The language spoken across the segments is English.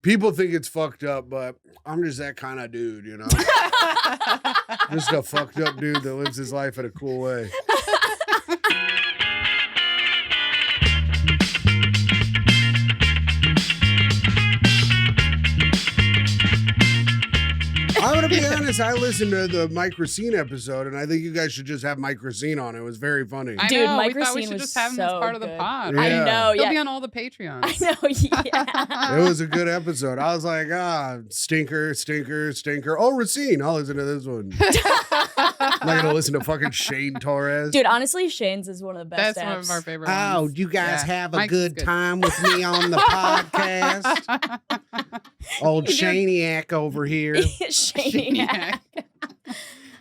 People think it's fucked up, but I'm just that kind of dude, you know? Just a fucked up dude that lives his life in a cool way. I'm going to be honest, I listened to the Mike Racine episode, and I think you guys should just have Mike Racine on. It was very funny. I Dude, know, Mike we thought we Racine should was just have him as so part of the good. pod. Yeah. I know, He'll yeah. be on all the Patreons. I know, yeah. It was a good episode. I was like, stinker, stinker, stinker. Oh, Racine. I'll listen to this one. I'm not going to listen to fucking Shane Torres. Dude, honestly, Shane's is one of the best That's one of apps. our favorite Oh, ones. you guys Yeah. have a Mike's good time with me on the podcast? Old Shaniac over here. Shaniac.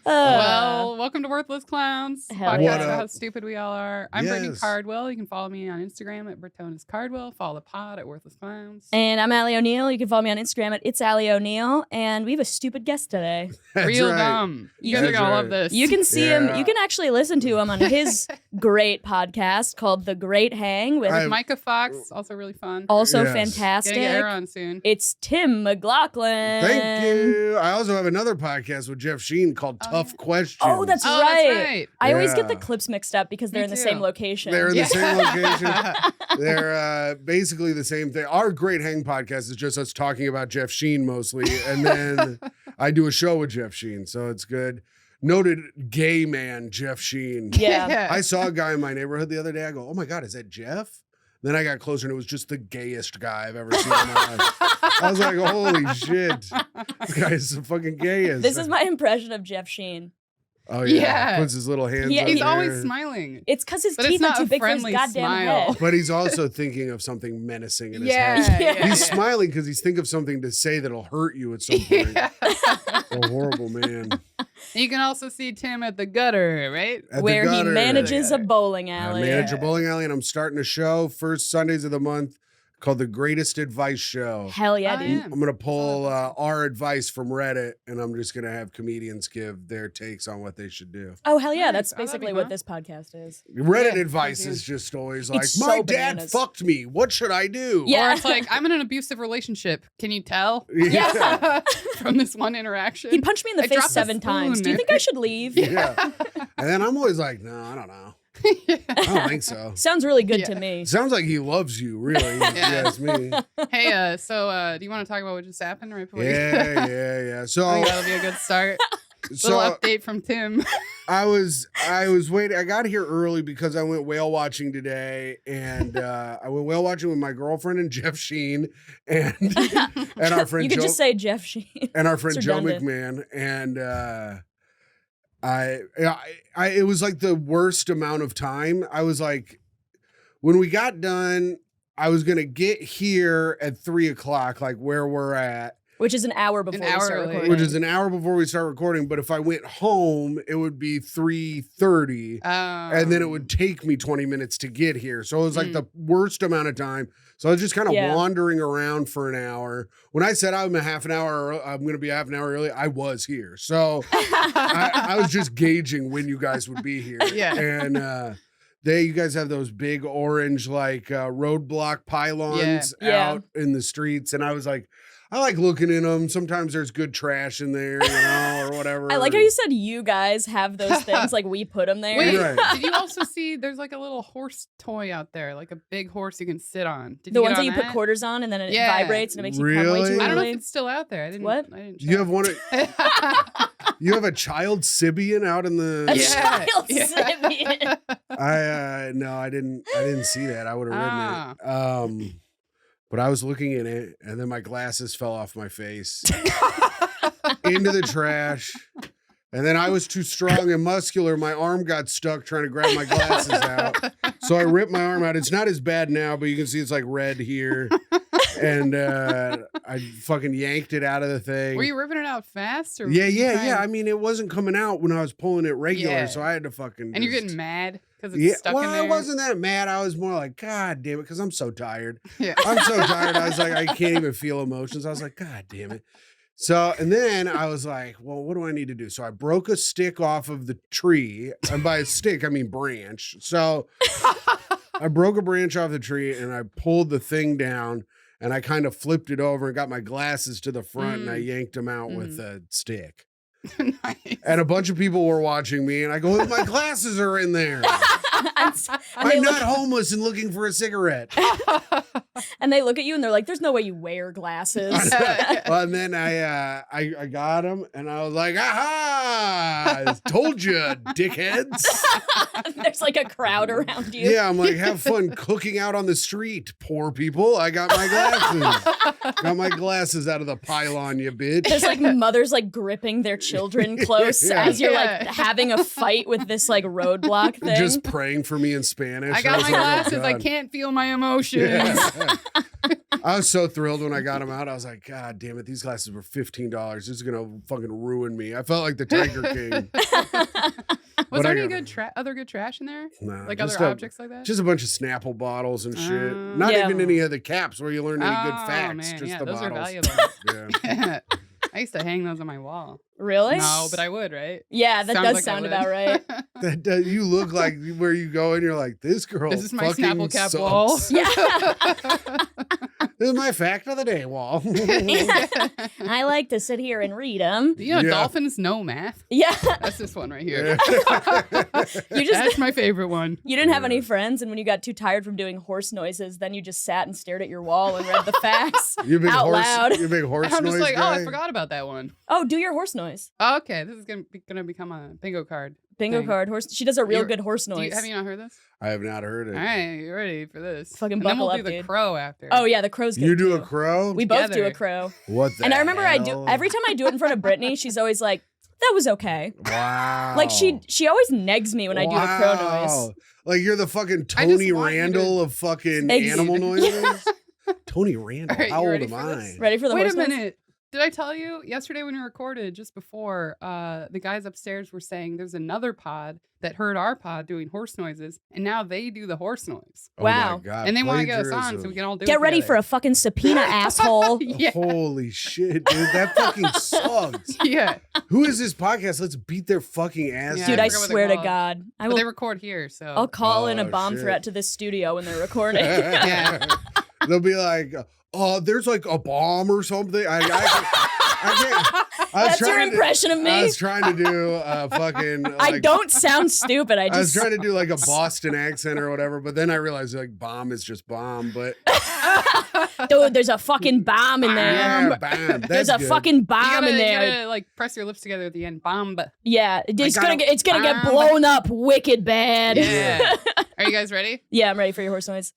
Well, welcome to Worthless Clowns. Hell Podcast yeah. about how stupid we all are. I'm Brittany Yes. Cardwell. You can follow me on Instagram at Bertonis Cardwell. Follow the pod at Worthless Clowns. And I'm Allie O'Neill. You can follow me on Instagram at It's Allie O'Neill. And we have a stupid guest today. That's Real right. dumb. You guys are That's going to love right. this. You can see him. Yeah. You can actually listen to him on his great podcast called The Great Hang with I- Micah Fox, also really fun. also Yes. fantastic. Gonna get her on soon. It's Tim McLaughlin. Thank you. I also have another podcast with Jeff Sheen called Oh, Tough yeah. Questions. Oh, that's Oh, right. that's right. I always get the Yeah. clips mixed up because they're Me in the too. same location. They're in the Yeah. same location. They're basically the same thing. Our Great Hang podcast is just us talking about Jeff Sheen mostly. And then I do a show with Jeff Sheen. So it's good. Noted gay man, Jeff Sheen. Yeah. I saw a guy in my neighborhood the other day. I go, oh my God, is that Jeff? Then I got closer and it was just the gayest guy I've ever seen in my life. I was like, holy shit. This guy is the fucking gayest. This is my impression of Jeff Sheen. Oh, yeah. Yeah. Puts his little hands Yeah, up He's there. always smiling. It's because his But it's teeth are not too a big for his friendly goddamn smile. head. But he's also thinking of something menacing in his Yeah. head. Yeah. He's smiling because he's thinking of something to say that'll hurt you at some point. Yeah. A horrible man. You can also see Tim at the gutter, right? At the Where he gutter. manages a bowling I alley. manage a bowling alley, and I'm starting a show first Sundays of the month called The Greatest Advice Show. Hell yeah, Oh, dude. yeah. I'm going to pull our advice from Reddit, and I'm just going to have comedians give their takes on what they should do. Oh, hell yeah. Nice. That's Oh, that'd be basically what fun. this podcast is. Reddit Yeah, advice okay. is just always like, It's so my dad bananas. fucked me. What should I do? Yeah. Or it's like, I'm in an abusive relationship. Can you tell? Yeah. From this one interaction. He punched me in the I face dropped a 7 times. spoon. Do you think I should leave? Yeah. And then I'm always like, no, I don't know. I don't think so. Sounds really good Yeah. to me. Sounds like he loves you, really. If you ask me. Hey, so do you want to talk about what just happened right before you- Yeah. I So, think that'll be a good start. Little update from Tim. I was waiting. I got here early because I went whale watching today, and I went whale watching with my girlfriend and Jeff Sheen, and our friend You could Joe, just say Jeff Sheen. and our friend It's Joe redundant. McMahon, and I it was like the worst amount of time. I was like, when we got done, I was gonna get here at 3:00, like where we're at. Which is an hour before we hour start early. recording. Which is an hour before we start recording, but if I went home, it would be 3:30, and then it would take me 20 minutes to get here. So it was like the worst amount of time. So I was just kind of Yeah. wandering around for an hour. When I said I'm a half an hour, I'm going to be half an hour early, I was here. So I was just gauging when you guys would be here. Yeah. And you guys have those big orange like roadblock pylons Yeah. out in the streets, and I was like, I like looking in them. Sometimes there's good trash in there, you know, or whatever. I like how you said you guys have those things, like we put them there. Wait, Right. did you also see there's like a little horse toy out there, like a big horse you can sit on? Did The you ones get that on you put quarters on and then it Yeah. vibrates and it makes you come way Really? too I don't know early. if it's still out there. I didn't. What? I didn't You have check. one. You have a child Sibian out in the. A Yeah. child Yeah. Sibian. I didn't see that. I would have ridden it. But I was looking in it, and then my glasses fell off my face into the trash. And then I was too strong and muscular. My arm got stuck trying to grab my glasses out. So I ripped my arm out. It's not as bad now, but you can see it's like red here. And I fucking yanked it out of the thing. Were you ripping it out fast? Or Yeah. I mean, it wasn't coming out when I was pulling it regular, Yeah. so I had to fucking. And you're just- getting mad because it's stuck well, in there. I wasn't that mad. I was more like, God damn it, because I'm so tired. Yeah. I'm so tired. I was like, I can't even feel emotions. I was like, God damn it. So, and then I was like, well, what do I need to do? So I broke a stick off of the tree. And by a stick, I mean branch. So I broke a branch off the tree and I pulled the thing down. and I kind of flipped it over and got my glasses to the front and I yanked them out with a stick. Nice. And a bunch of people were watching me, and I go, my glasses are in there. I'm not homeless and looking for a cigarette. And they look at you and they're like, there's no way you wear glasses. Well, and then I got them, and I was like, aha! I told you, dickheads. There's like a crowd around you. Yeah, I'm like, have fun cooking out on the street, poor people. I got my glasses. Got my glasses out of the pylon, you bitch. There's like mothers like gripping their children close as you're like having a fight with this like roadblock thing. Just praying for me in Spanish. I got my like, glasses. oh, I can't feel my emotions. Yeah. I was so thrilled when I got them out. I was like, God damn it, these glasses were $15. This is gonna fucking ruin me. I felt like the Tiger King. Was there any good other good trash in there? Nah, like other objects like that? Just a bunch of Snapple bottles and shit. Not even any of the caps where you learn any good facts. Man, just yeah, the those bottles. are valuable. Yeah. I used to hang those on my wall. Really? No, but I would, right? Yeah, that Sounds does like sound about right. You look like where you go and you're like, this girl. This is my fucking Snapple cap sucks. wall. Yeah. This is my fact of the day wall. I like to sit here and read them. You know, dolphins know math. Yeah. That's this one right here. You just That's my favorite one. You didn't have any friends, and when you got too tired from doing horse noises, then you just sat and stared at your wall and read the facts out loud. You big horse I'm noise just like, guy? oh, I forgot about that one. Oh, do your horse noise. Oh, okay, this is gonna become a bingo card. Bingo thing. card horse. She does a real good horse noise. Have you not heard this? I have not heard it. All right, you ready for this? Fucking and then buckle we'll up, do the dude. crow after. Oh yeah, the crow's good. You do too. a crow? We both do Together. a crow. What the And I remember I do hell? every time I do it in front of Brittany, she's always like, "That was okay." Wow. Like she always negs me when I do a crow noise. Like you're the fucking I just Tony want you Randall of fucking animal noises. Tony Randall. All right, How you old ready am for I? this? Ready for the Wait horse a noise? minute. Did I tell you yesterday when we recorded just before, the guys upstairs were saying there's another pod that heard our pod doing horse noises, and now they do the horse noise. Oh Wow. my God, And they want to get us on plagiarism. so we can all do it Get ready together. for a fucking subpoena, asshole. Yeah. Holy shit, dude. That fucking sucks. Yeah. Who is this podcast? Let's beat their fucking ass. Yeah, Dude, I I forgot what swear they're to called. God. I But will they record here, so. I'll call in a Oh, bomb shit. threat to this studio when they're recording. Yeah. They'll be like, there's like a bomb or something. I can't. That's your impression of me? I was trying to do fucking. Like, I don't sound stupid. I was trying to do like a Boston accent or whatever, but then I realized like bomb is just bomb. But Dude, there's a fucking bomb in there. yeah, bomb. There's That's a good. fucking bomb in You there. gotta like press your lips together at the end. Bomb. Yeah, it's gotta- gonna get blown up wicked bad. Yeah. Are you guys ready? Yeah, I'm ready for your horse noise.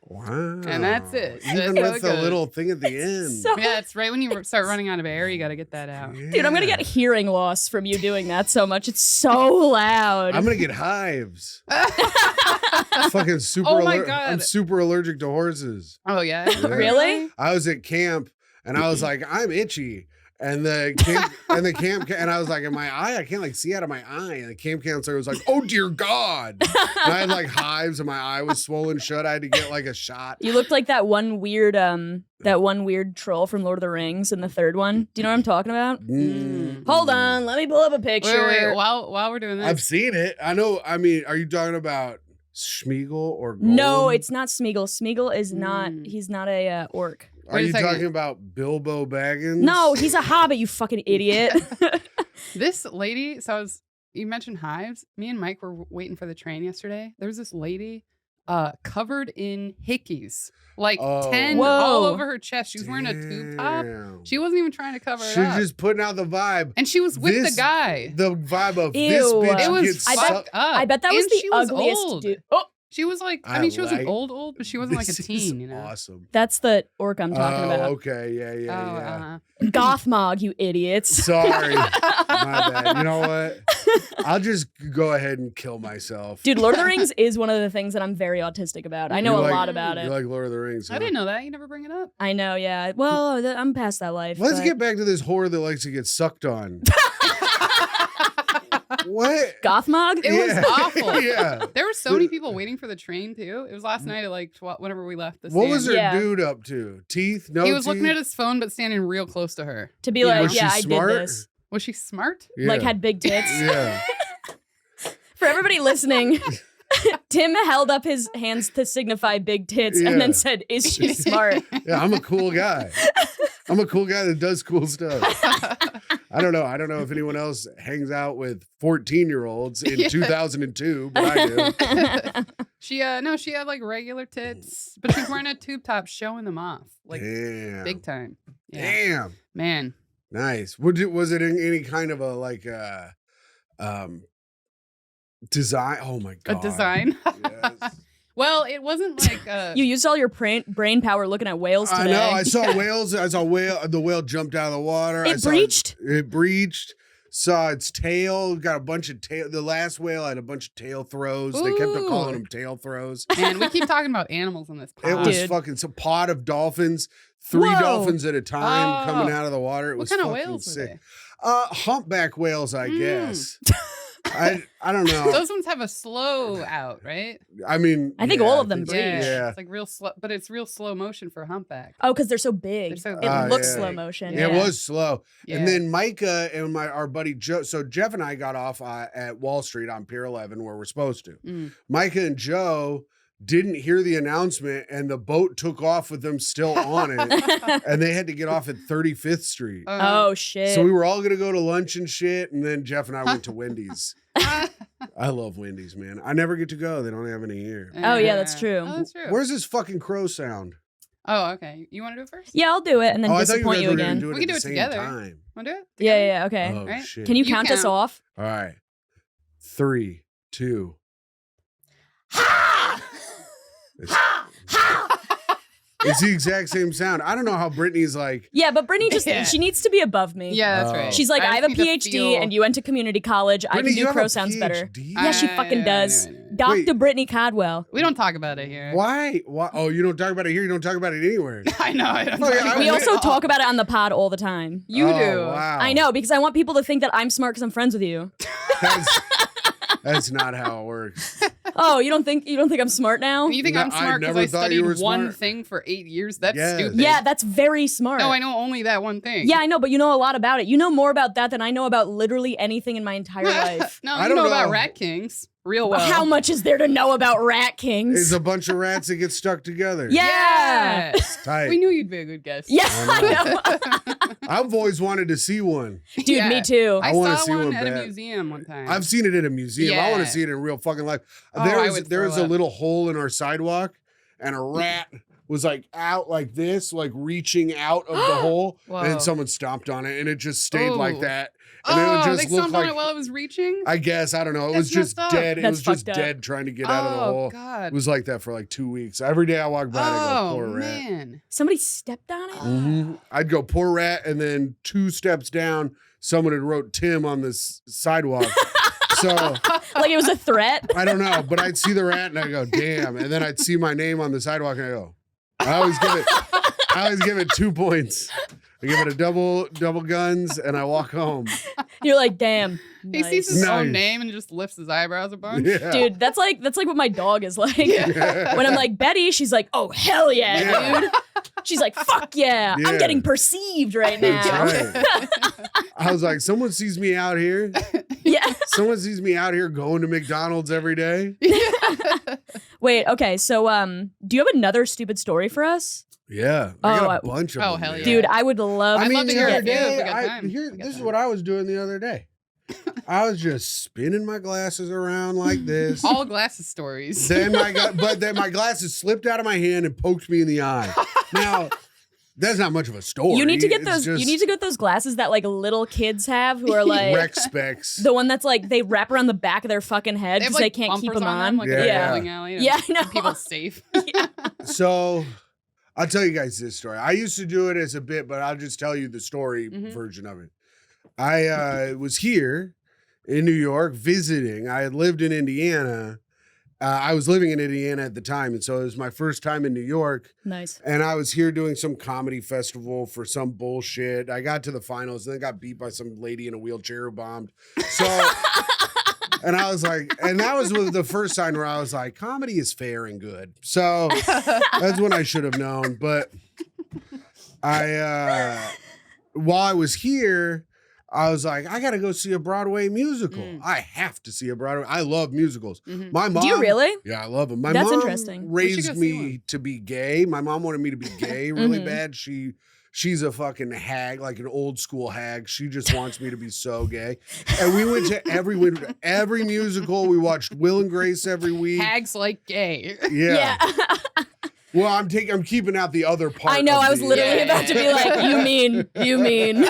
Wow. And that's it. Even That's how with it the goes. little thing at the end. So Yeah, it's right when you start running out of air, you gotta get that out. Dude, I'm gonna get hearing loss from you doing that so much. It's so loud. I'm gonna get hives. Fucking super. Oh my God. I'm super allergic to horses. Oh yeah. Really? I was at camp and I was like, I'm itchy. And the camp and I was like, in my eye, I can't like see out of my eye. And the camp counselor was like, oh dear God. And I had like hives and my eye was swollen shut. I had to get like a shot. You looked like that one weird troll from Lord of the Rings in the third one. Do you know what I'm talking about? Hold on, let me pull up a picture. Wait. While we're doing this, I've seen it. I know. I mean, are you talking about Schmeagol or Gollum? No, it's not Smeagol. Smeagol is not. Mm. He's not a orc. Are Wait a you second. talking about Bilbo Baggins? No, he's a hobbit. You fucking idiot. this lady. So you mentioned hives. Me and Mike were waiting for the train yesterday. There was this lady, covered in hickeys, like Oh. 10 Whoa. all over her chest. She was wearing a tube top. Damn. She wasn't even trying to cover it She's up. just putting out the vibe. And she was with This- the guy. The vibe of Ew. this bitch It was gets I bet- fucked up. I bet that was And the she was ugliest old. dude. Oh, She was like, I I mean, she wasn't like- old, but she wasn't like a This is teen, you know? Awesome. that's the orc I'm talking about. Okay, yeah. Gothmog, you idiots. Sorry, my bad. You know what? I'll just go ahead and kill myself. Dude, Lord of the Rings is one of the things that I'm very autistic about. I know You a like- lot about You it. like Lord of the Rings? I huh? didn't know that. You never bring it up. I know, yeah. Well, I'm past that life. Let's but- get back to this whore that likes to get sucked on. What? Gothmog? It was Yeah. awful. Yeah. There were so many people waiting for the train, too. It was last night at like whenever we left the What was her stand. Yeah. dude up to? Teeth? No He was teeth? looking at his phone, but standing real close to her. To be Yeah. like, Was she yeah, I smart? did this. Was she smart? Yeah. Like, had big tits. Yeah. For everybody listening, Tim held up his hands to signify big tits and then said, "Is she smart?" Yeah, I'm a cool guy. I'm a cool guy that does cool stuff. I don't know. I don't know if anyone else hangs out with 14-year-olds in 2002, but I do. She had like regular tits, but she was wearing a tube top showing them off. Like big time. Yeah. Damn. Man. Nice. Was it in any kind of a design? Oh my God. A design? Yes. Well, it wasn't like You used all your brain power looking at whales today. I know. I saw whales. I saw the whale jumped out of the water. It breached. It breached. Saw its tail. Got a bunch of tail. The last whale had a bunch of tail throws. They kept on calling them tail throws. Man, we keep talking about animals on this pod. It was fucking some pod of dolphins. 3 dolphins at a time coming out of the water. It was what kind of fucking whales sick. were they? Humpback whales, I guess. I don't know. Those ones have a slow out, right? I mean, I think all of them breach. Yeah. It's like real slow, but it's real slow motion for a humpback. Oh, because they're so big. They're so it looks yeah. slow motion. Yeah, it was slow. Yeah. And then Micah and our buddy Joe. So Jeff and I got off at Wall Street on Pier 11 where we're supposed to. Micah and Joe didn't hear the announcement and the boat took off with them still on it. And they had to get off at 35th Street. Oh, shit. So we were all going to go to lunch and shit. And then Jeff and I went to Wendy's. I love Wendy's, man. I never get to go. They don't have any here. Oh, yeah, that's true. Oh, that's true. Where's this fucking crow sound? Oh, okay. You want to do it first? Yeah, I'll do it and then disappoint you again. We can do it together. Time. Want to do it? Yeah, okay. Oh, right? shit. Can you count us off? All right. 3, 2. It's the exact same sound. I don't know how Brittany's like. Yeah, but Brittany she needs to be above me. Yeah, that's right. She's like, I have a PhD and you went to community college. Brittany, I can do crow sounds better. Yeah, she fucking does. Dr. Brittany Codwell. We don't talk about it here. Why? Oh, you don't talk about it here? You don't talk about it anywhere. I know. I don't we also talk about it on the pod all the time. You do. Wow. I know, because I want people to think that I'm smart because I'm friends with you. That's not how it works. Oh, you don't think I'm smart now? You think I'm smart because I studied one thing for 8 years? That's stupid. Yeah, that's very smart. No, I know only that one thing. Yeah, I know, but you know a lot about it. You know more about that than I know about literally anything in my entire life. No, you know about rat kings real well. How much is there to know about rat kings? It's a bunch of rats that get stuck together. Yeah. Yes. Tight. We knew you'd be a good guest. Yeah, I know. I've always wanted to see one. Dude, me too. I wanna saw see one one at a bad. museum one time. I've seen it at a museum. I want to Yeah. see it in real fucking life. Oh, There was a little hole in our sidewalk, and a rat was like out like this, like reaching out of the hole, and Whoa. someone stomped on it, and it just stayed like Oh. that. And it would they just look stomped on like. it while it was reaching? I guess I don't know. It was That's just messed up. dead. It That's was just fucked up. dead trying to get out of the Oh, hole. God. It was like that for like 2 weeks. Every day I walk by, and I go, Oh, poor rat. man. Somebody stepped on it? I'd go, poor rat, and then 2 steps down, someone had wrote Tim on this sidewalk. So Like it was a threat? I don't know, but I'd see the rat and I go, damn. And then I'd see my name on the sidewalk and I go, I always give it 2 points. I give it a double guns and I walk home. You're like, damn. He Nice. sees his own Nice. name and just lifts his eyebrows a bunch. Yeah. Dude, that's like what my dog is like. When I'm like, Betty, she's like, oh hell yeah, dude. She's like, fuck yeah. Yeah. I'm getting perceived right now. That's right. I was like, someone sees me out here. Yeah. Someone sees me out here going to McDonald's every day. Wait, okay, so do you have another stupid story for us? Yeah. I got a Oh, bunch of oh, them. hell man. yeah. Dude, I would love I'd love to hear get it, too, if we got I- time. here- We got this is time. what I was doing the other day. I was just spinning my glasses around like this. All glasses stories. Then my glasses slipped out of my hand and poked me in the eye. Now, that's not much of a story. You need to get It's those. just You need to get those glasses that like little kids have, who are like rec specs. the one that's like they wrap around the back of their fucking head They have, because like, they can't keep bumpers them on. on. Like Yeah. a bowling alley. Yeah, I know. People safe. So, I'll tell you guys this story. I used to do it as a bit, but I'll just tell you the story version of it. I was here in New York visiting. I had lived in Indiana. I was living in Indiana at the time, and so it was my first time in New York. Nice. And I was here doing some comedy festival for some bullshit. I got to the finals and then got beat by some lady in a wheelchair who bombed. So, and I was like, and that was the first time where I was like, comedy is fair and good. So that's when I should have known. But while I was here, I was like, I got to go see a Broadway musical. I have to see a Broadway. I love musicals. My mom. Do you really? Yeah, I love them. My That's mom interesting. raised me to be gay. My mom wanted me to be gay really bad. She's a fucking hag, like an old school hag. She just wants me to be so gay. And we went to every musical. We watched Will and Grace every week. Hags like gay. Yeah. Well, I'm keeping out the other part. I know. I was literally about to be like, you mean.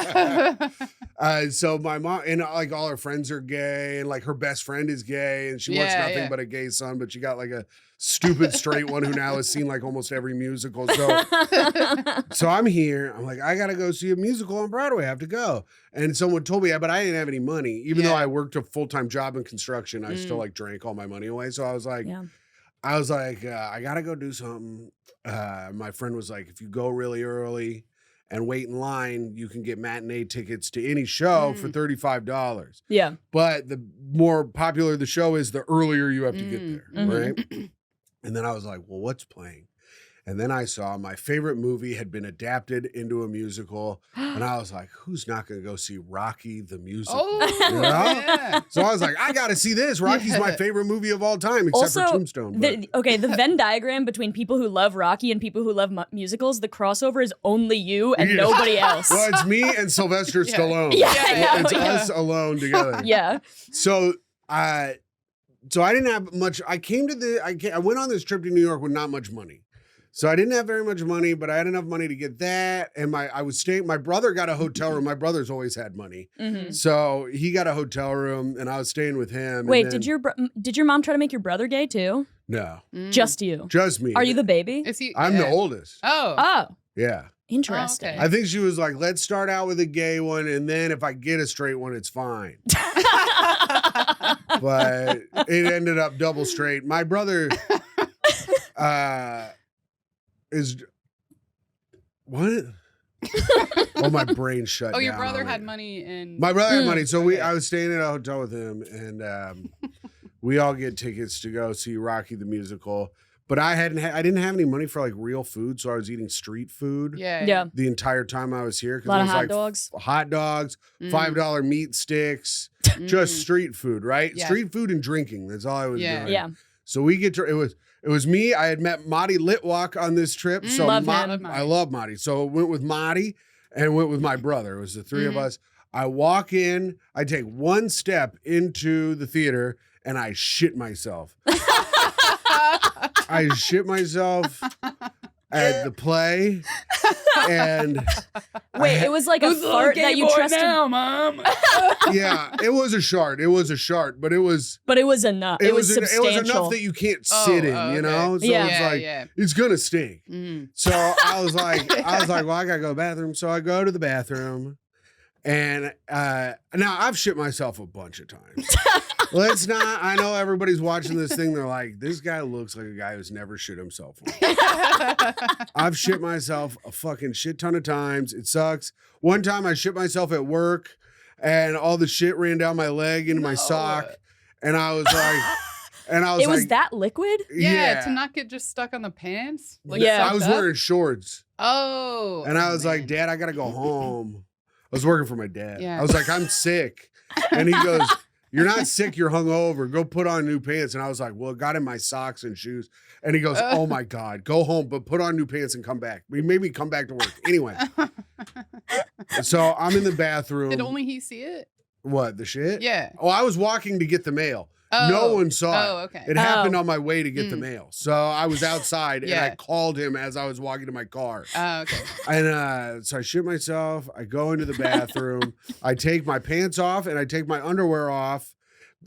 So my mom and like all her friends are gay, and like her best friend is gay, and she wants nothing but a gay son, but she got like a stupid straight one who now has seen like almost every musical. So I'm here. I'm like, I gotta go see a musical on Broadway. I have to go. And someone told me, but I didn't have any money, even though I worked a full-time job in construction. I still like drank all my money away. So I was like. I gotta go do something. My friend was like, if you go really early and wait in line, you can get matinee tickets to any show for $35. Yeah. But the more popular the show is, the earlier you have to get there, right? And then I was like, well, what's playing? And then I saw my favorite movie had been adapted into a musical. And I was like, who's not going to go see Rocky the musical? Oh, you know? yeah. So I was like, I got to see this. Rocky's my favorite movie of all time, except for Tombstone. The Venn diagram between people who love Rocky and people who love musicals, the crossover is only you and nobody else. Well, it's me and Sylvester Stallone. It's us alone together. Yeah. So I didn't have much. I went on this trip to New York with not much money. So I didn't have very much money, but I had enough money to get that. And my brother got a hotel room. My brother's always had money. So he got a hotel room and I was staying with him. Wait, did your mom try to make your brother gay too? No. Just you? Just me. Are you the baby? I'm the oldest. Oh. Yeah. Interesting. Oh, okay. I think she was like, let's start out with a gay one. And then if I get a straight one, it's fine. But it ended up double straight. My brother, is what? Oh, my brain shut down. Oh, your brother had money in. My brother had money. So I was staying at a hotel with him, and we all get tickets to go see Rocky the musical. But I didn't have any money for like real food, so I was eating street food. Yeah. The entire time I was here, A lot of hot like dogs. Hot dogs, $5 meat sticks, just street food, right? Yeah. Street food and drinking. That's all I was doing. Yeah. So we get to it was me. I had met Marty Litwalk on this trip. So Love him. I love Marty. So I went with Marty and went with my brother. It was the three of us. I walk in, I take one step into the theater, and I shit myself. I shit myself at the play. And wait, it was like a fart that you trusted. Now, Mom. Yeah, it was a shart. It was a shart, but it was enough. It was substantial. It was enough that you can't sit in, you know? So it's like, it's gonna stink. So I was like, well, I gotta go to the bathroom. So I go to the bathroom, and now I've shit myself a bunch of times. Let's not. I know everybody's watching this thing. They're like, this guy looks like a guy who's never shit himself. I've shit myself a fucking shit ton of times. It sucks. One time I shit myself at work, and all the shit ran down my leg into my sock, and I was like, it was that liquid? Yeah, to not get just stuck on the pants. Like I was wearing shorts. Oh, and I was like, Dad, I gotta go home. I was working for my dad. Yeah. I was like, I'm sick, and he goes, you're not sick, you're hungover. Go put on new pants. And I was like, well, it got in my socks and shoes. And he goes, oh my God, go home, but put on new pants and come back. We made me come back to work. Anyway. So I'm in the bathroom. Did only he see it? What, the shit? Yeah. Oh, I was walking to get the mail. Oh. No one saw it. Oh, okay. It happened on my way to get the mail. So I was outside and I called him as I was walking to my car. Oh, okay. And so I shit myself. I go into the bathroom. I take my pants off and I take my underwear off.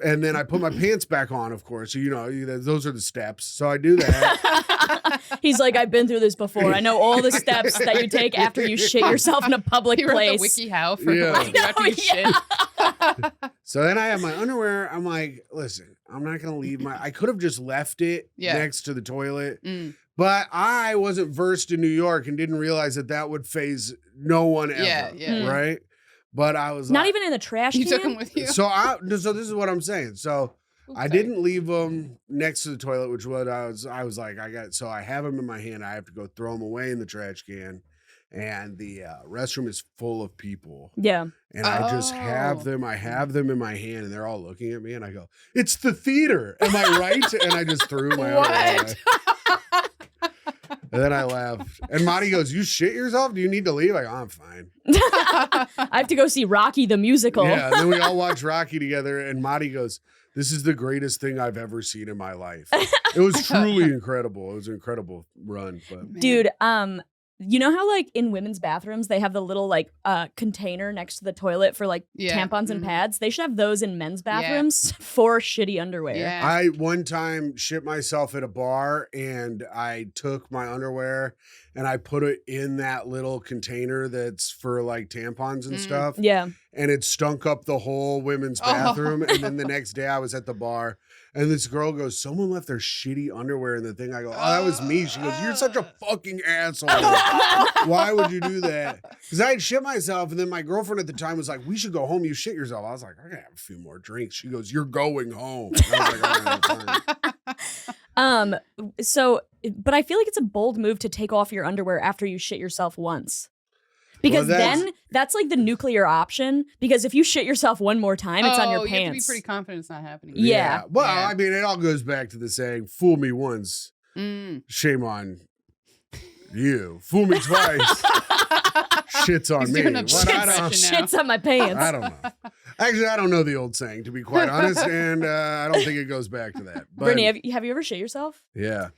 And then I put my pants back on, of course. So, you know, those are the steps. So I do that. He's like, I've been through this before. I know all the steps that you take after you shit yourself in a public place. The WikiHow for after you shit. So then I have my underwear. I'm like, listen, I'm not going to leave I could have just left it next to the toilet. But I wasn't versed in New York and didn't realize that would phase no one ever. Right? But I was not even in the trash can. You took them with you. So this is what I'm saying. So I didn't leave them next to the toilet, which was I was like, so I have them in my hand. I have to go throw them away in the trash can. and the restroom is full of people. Yeah. And I just have them. I have them in my hand, and they're all looking at me. And I go, "It's the theater. Am I right?" And I just threw my underwear away. And then I left. And Monty goes, "You shit yourself? Do you need to leave?" I go, "I'm fine." I have to go see Rocky the musical. Yeah. And then we all watch Rocky together. And Monty goes, "This is the greatest thing I've ever seen in my life." It was truly incredible. It was an incredible run. But Dude, you know how like in women's bathrooms they have the little like container next to the toilet for like tampons and pads? They should have those in men's bathrooms for shitty underwear. Yeah. I one time shit myself at a bar, and I took my underwear and I put it in that little container that's for like tampons and stuff. Yeah. And it stunk up the whole women's bathroom. And then the next day I was at the bar, and this girl goes, "Someone left their shitty underwear in the thing." I go, "Oh, that was me." She goes, "You're such a fucking asshole. Why would you do that?" Because I had shit myself, and then my girlfriend at the time was like, "We should go home. You shit yourself." I was like, "I gotta have a few more drinks." She goes, "You're going home." I was like, "All right, fine." So, but I feel like it's a bold move to take off your underwear after you shit yourself once. Because then that's like the nuclear option. Because if you shit yourself one more time, it's on your pants. You have to be pretty confident it's not happening. Yeah. Well, I mean, it all goes back to the saying, "Fool me once, shame on you. Fool me twice, shit's on me." Shit's on my pants. I don't know. Actually, I don't know the old saying, to be quite honest, and I don't think it goes back to that. But, Brittany, have you ever shit yourself? Yeah.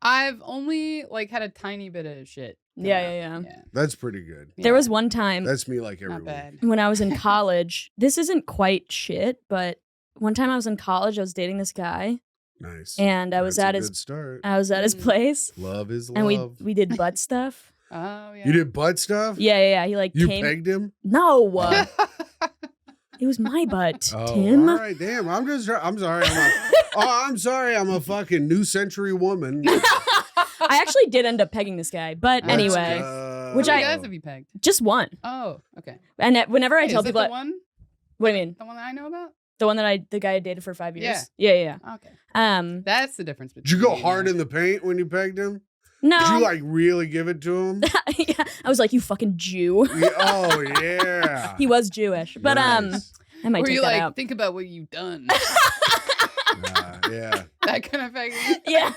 I've only like had a tiny bit of shit. Yeah. That's pretty good. There was one time. That's me like every Not week. bad. When I was in college, this isn't quite shit, but one time I was in college, I was dating this guy. Nice. And I was That's at a his good start. I was at his place. Love is love. And we did butt stuff. Oh yeah. You did butt stuff? Yeah. He like You came. pegged him? No. It was my butt, Oh, Tim. all right, damn. I'm sorry. I'm sorry. I'm a fucking new century woman. I actually did end up pegging this guy, but anyway, which How many guys have you pegged? just one. Oh, okay. And whenever I Wait, tell is that people, the one? what do you mean? The one that I know about? The guy I dated for 5 years. Yeah. Yeah. Okay. That's the difference between. Did you go hard in the paint when you pegged him? No. Did you like really give it to him? Yeah, I was like, "You fucking Jew." Yeah, oh yeah. He was Jewish, but Nice. I might Were take you that like, out. think about what you've done? Yeah. That kind of thing. Yeah.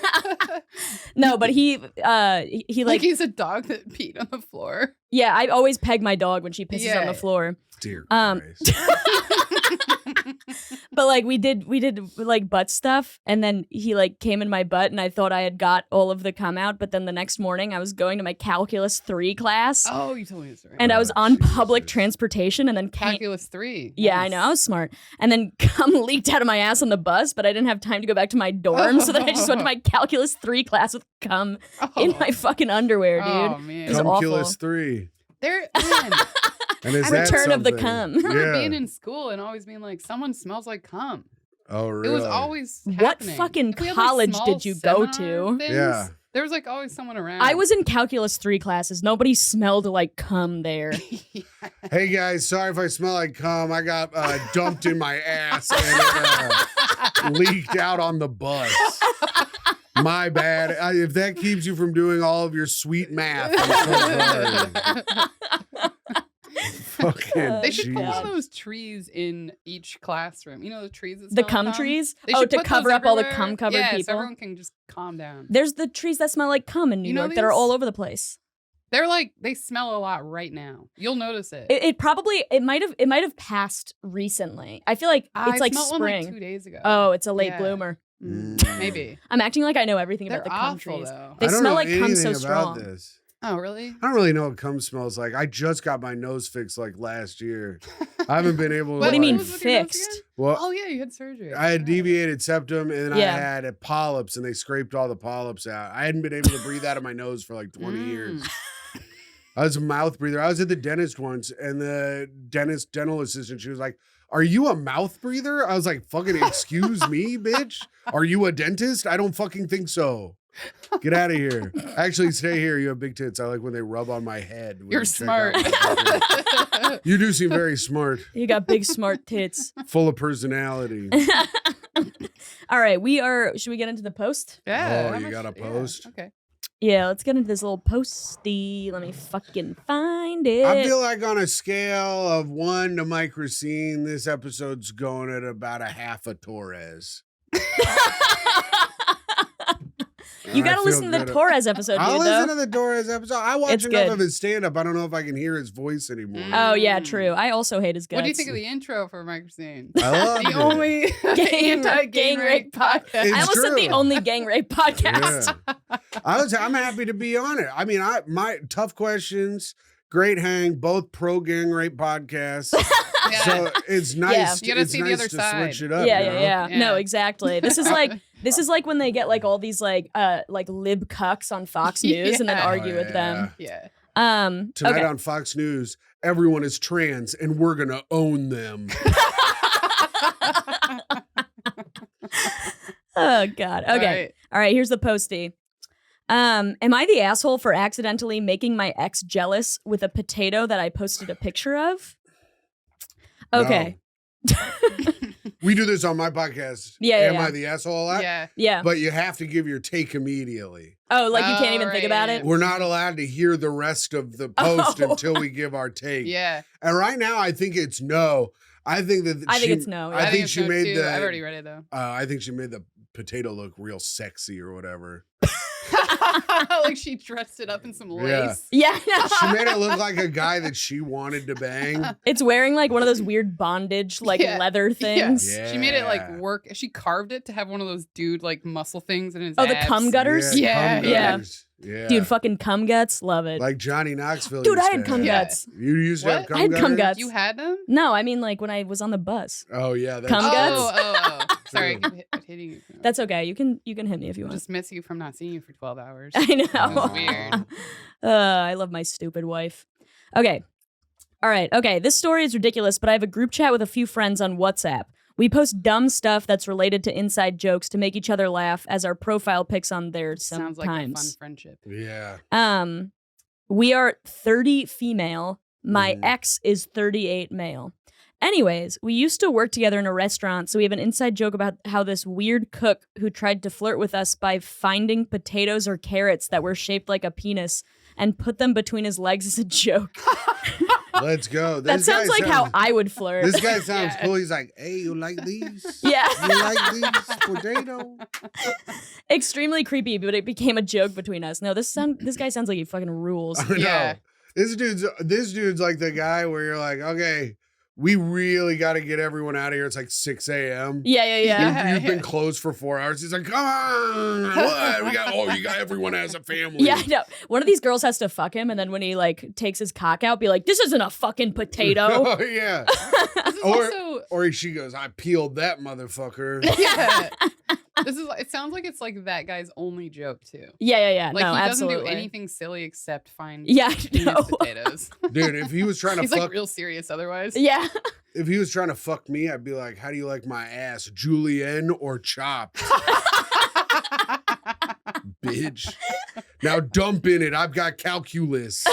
No, but he Like he's a dog that peed on the floor. yeah, I always peg my dog when she pisses on the floor. Dear Christ. But like we did like butt stuff, and then he like came in my butt, and I thought I had got all of the cum out, but then the next morning I was going to my Calculus 3 class. Oh, you told me this story. And I was on public transportation, and then Calculus 3. Yeah, Nice. I know. I was smart. And then cum leaked out of my ass on the bus, but I didn't have time to go back to my dorm, so then I just went to my Calculus 3 class with cum in my fucking underwear, dude. Oh man. It was awful. Calculus 3. There, man. And is Return that of the something? cum. I remember Yeah. being in school and always being like, someone smells like cum. Oh, really? It was always What happening. fucking We had, college small did you go seminar to? things. Yeah. There was like always someone around. I was in Calculus 3 classes. Nobody smelled like cum there. Hey guys, sorry if I smell like cum. I got dumped in my ass and it leaked out on the bus. My bad. If that keeps you from doing all of your sweet math, I'm so sorry. Fucking They should put one of Jesus. those trees in each classroom. You know the trees that The smell cum like trees? They Oh, should to put cover those up all the everywhere. cum-covered Yeah, so people? everyone can just calm down. There's the trees that smell like cum in New You know York that are these? all over the place. They're like they smell a lot right now. You'll notice it. It might have passed recently. I feel like I it's like smelled spring. one like 2 days ago. Oh, it's a late Yeah. bloomer. Maybe. I'm acting like I know everything They're about the cum awful, trees. though. They I don't smell know like cum so anything about strong. this. Oh, really? I don't really know what cum smells like. I just got my nose fixed like last year. I haven't been able to. What do you mean was with your nose fixed? again? Well, Oh yeah, you had surgery. I had deviated septum and Yeah. I had polyps, and they scraped all the polyps out. I hadn't been able to breathe out of my nose for like 20 years. I was a mouth breather. I was at the dentist once, and the dental assistant, she was like, "Are you a mouth breather?" I was like, "Fucking excuse me, bitch. Are you a dentist? I don't fucking think so. Get out of here. Actually, stay here. You have big tits. I like when they rub on my head. when You're you check smart. out my tits. You do seem very smart, You got big smart tits. full of personality. All right, should we get into the post? Yeah. Oh, how you much- got a yeah, post? Okay. Yeah, let's get into this little posty. Let me fucking find it. I feel like on a scale of 1 to Mike Racine, this episode's going at about a half a Torres. You got to listen to the Torres episode, I'll dude, listen though. to the Torres episode. I watch It's enough good. of his stand-up. I don't know if I can hear his voice anymore. Oh, yeah, true. I also hate his guts. What do you think of the intro for Mike Racine? I loved The it. only anti-gang rape podcast. It's I almost said the true. only gang rape podcast. Yeah. I'm happy to be on it. I mean, my tough questions, great hang, both pro gang rape podcasts. Yeah. So it's nice. Yeah. You gotta it's see the nice other to side. switch it up. Yeah, you yeah, know? yeah. Yeah. No, exactly. This is like when they get like all these like lib cucks on Fox News and then Yeah. argue Oh, with them. Yeah. Tonight Okay. on Fox News, everyone is trans and we're gonna own them. Oh God. Okay. All right. Here's the postie. Am I the asshole for accidentally making my ex jealous with a potato that I posted a picture of? Okay. We do this on my podcast. Yeah, Am yeah. I the asshole a lot? Yeah. Yeah. But you have to give your take immediately. Oh, like you can't Oh, even think about right. it? We're not allowed to hear the rest of the post Oh. until we give our take. Yeah. And right now, I think it's no. I think that I think it's no, yeah. I think it's she so, made too. the. I've already read it though. I think she made the potato look real sexy or whatever. Like she dressed it up in some Yeah. lace. Yeah. She made it look like a guy that she wanted to bang. It's wearing like one of those weird bondage, like Yeah. leather things. Yeah. She made it like work. She carved it to have one of those dude like muscle things in his Oh, the abs. cum gutters? Yeah, cum yeah. gutters. Yeah. Dude, fucking cum guts. Love it. Like Johnny Knoxville. Dude, used I to had cum have. Yeah. guts. You used to have What? cum I had cum gutters? guts. You had them? No, I mean like when I was on the bus. Oh yeah. That's Cum true. guts? Oh. Sorry, I keep hitting you. That's okay. You can hit me if you I want. just miss you from not seeing you for 12 hours. I know. That was weird. I love my stupid wife. Okay. All right. Okay. This story is ridiculous, but I have a group chat with a few friends on WhatsApp. We post dumb stuff that's related to inside jokes to make each other laugh as our profile pics on there Sounds like a fun sometimes. friendship. Yeah. We are 30 female. My Mhm. ex is 38 male. Anyways, we used to work together in a restaurant, so we have an inside joke about how this weird cook who tried to flirt with us by finding potatoes or carrots that were shaped like a penis and put them between his legs as a joke. Let's go. That This guy sounds like how I would flirt. This guy sounds Yeah. cool. He's like, hey, you like these? Yeah. You like these potato? Extremely creepy, but it became a joke between us. No, this guy sounds like he fucking rules. I know. Yeah. This dude's like the guy where you're like, okay, we really got to get everyone out of here. It's like 6 a.m. Yeah. Yeah. You've been closed for 4 hours. He's like, come on. What? You got everyone has a family. Yeah, I know. One of these girls has to fuck him, and then when he like takes his cock out, be like, "This isn't a fucking potato." Oh, yeah. This is Or- also Or she goes, I peeled that motherfucker. yeah. It sounds like it's like that guy's only joke too. Yeah. Like No, he absolutely. doesn't do anything silly except find Yeah, I penis know. potatoes. Dude, if he was trying to He's fuck like real serious otherwise. Yeah. if he was trying to fuck me, I'd be like, how do you like my ass? Julienne or chopped? Bitch. Now dump in it. I've got calculus.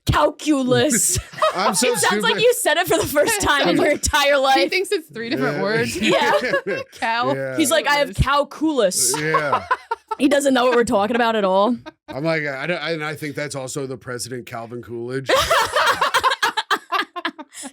Calculus. I'm so It sounds stupid. like you said it for the first time in your entire He life. thinks it's 3 different Yeah. words. Yeah. Cow. Yeah. He's like, I have calculus. Yeah. He doesn't know what we're talking about at all. I'm like, I think that's also the president, Calvin Coolidge.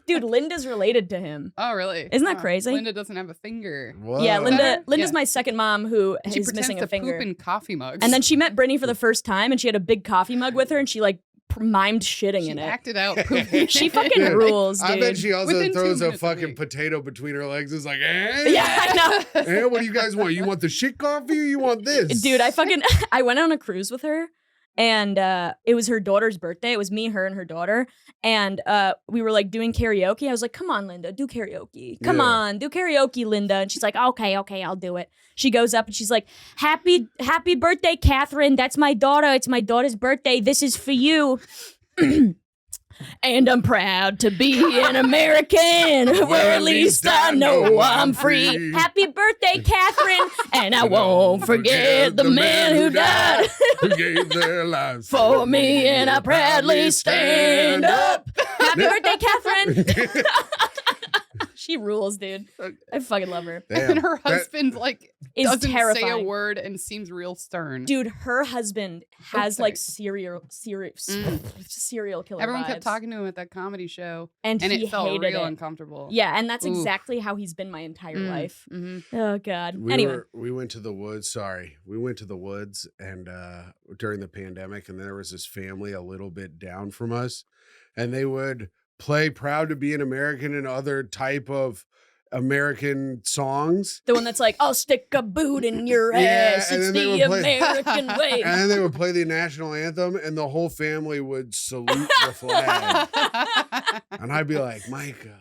Dude, Linda's related to him. Oh, really? Isn't that Huh. crazy? Linda doesn't have a finger. Whoa. Yeah, Linda's Yeah. my second mom who She is pretends missing to a finger. poop in coffee mugs. And then she met Brittany for the first time, and she had a big coffee mug with her, and she like mimed shitting she in it. acted out pooping. She fucking Yeah. rules, dude. I bet she also Within 2 throws a minutes of fucking me. potato between her legs. It's like, eh? Yeah, I know. Eh, what do you guys want? You want the shit coffee or you want this? Dude, I went on a cruise with her, and it was her daughter's birthday. It was me, her, and her daughter, and we were like doing karaoke. I was like, "Come on, Linda, do karaoke. Come Yeah. on, do karaoke, Linda." And she's like, "Okay, I'll do it." She goes up and she's like, "Happy birthday, Catherine. That's my daughter. It's my daughter's birthday. This is for you." And I'm proud to be an American, where at least I know I'm free. Happy birthday, Catherine, and I won't forget the man who died Who gave their lives for me, and I proudly stand up. Happy birthday, Catherine. She rules, dude. I fucking love her. Damn. And her husband like doesn't terrifying. say a word and seems real stern. Dude, her husband has sorry. like serial killer Everyone vibes. kept talking to him at that comedy show, and and he it felt hated real it. uncomfortable. Yeah, and that's Oof. exactly how he's been my entire life. Mm-hmm. Oh God. Anyway, We went to the woods. Sorry, we went to the woods, and during the pandemic, and there was this family a little bit down from us, and they would play "Proud to Be an American" and other type of American songs. the one that's like, "I'll stick a boot in your Yeah, ass. and It's then they the would play- American way." And then they would play the national anthem, and the whole family would salute the flag. And I'd be like, Micah,